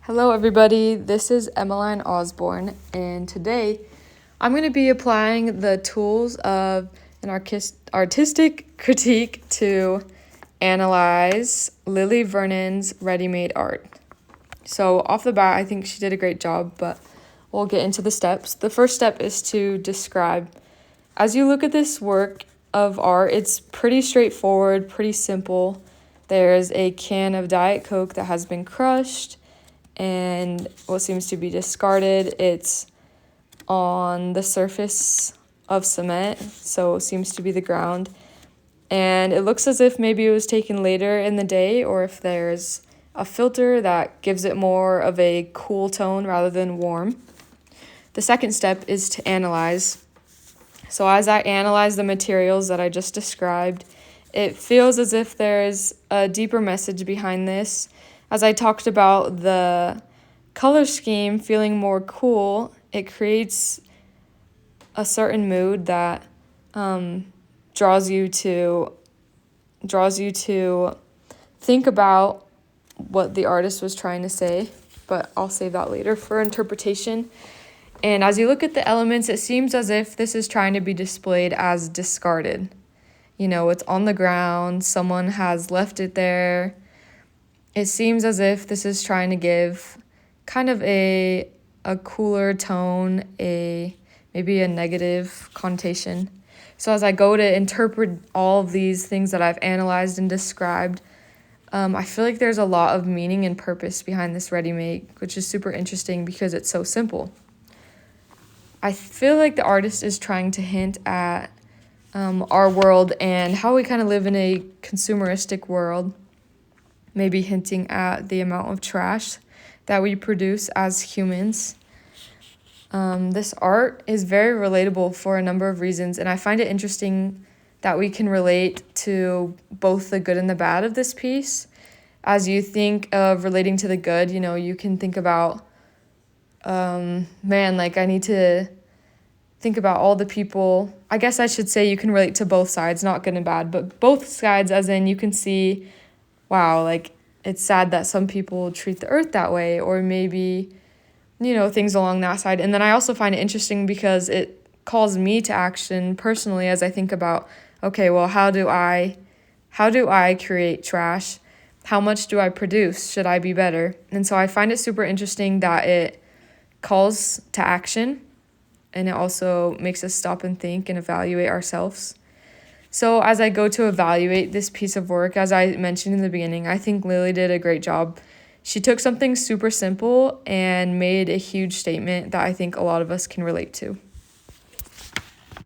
Hello, everybody. This is Emeline Osborne, and today I'm going to be applying the tools of an artistic critique to analyze Lily Vernon's ready-made art. So, off the bat, I think she did a great job, but we'll get into the steps. The first step is to describe. As you look at this work of art, it's pretty straightforward, pretty simple. There's a can of Diet Coke that has been crushed and what seems to be discarded. It's on the surface of cement, so it seems to be the ground. And it looks as if maybe it was taken later in the day, or if there's a filter that gives it more of a cool tone rather than warm. The second step is to analyze. So as I analyze the materials that I just described, it feels as if there's a deeper message behind this. As I talked about the color scheme feeling more cool, it creates a certain mood that draws you to think about what the artist was trying to say, but I'll save that later for interpretation. And as you look at the elements, it seems as if this is trying to be displayed as discarded. You know, it's on the ground, someone has left it there. It seems as if this is trying to give kind of a cooler tone, maybe a negative connotation. So as I go to interpret all of these things that I've analyzed and described, I feel like there's a lot of meaning and purpose behind this ready-made, which is super interesting because it's so simple. I feel like the artist is trying to hint at our world and how we kind of live in a consumeristic world, maybe hinting at the amount of trash that we produce as humans. This art is very relatable for a number of reasons, and I find it interesting that we can relate to both the good and the bad of this piece. As you think of relating to the good, you can think about, I need to think about all the people. I guess I should say you can relate to both sides, not good and bad, but both sides, as in you can see, wow, it's sad that some people treat the earth that way, or maybe, things along that side. And then I also find it interesting because it calls me to action personally as I think about, okay, well, how do I create trash? How much do I produce? Should I be better? And so I find it super interesting that it calls to action, and it also makes us stop and think and evaluate ourselves. So as I go to evaluate this piece of work, as I mentioned in the beginning, I think Lily did a great job. She took something super simple and made a huge statement that I think a lot of us can relate to.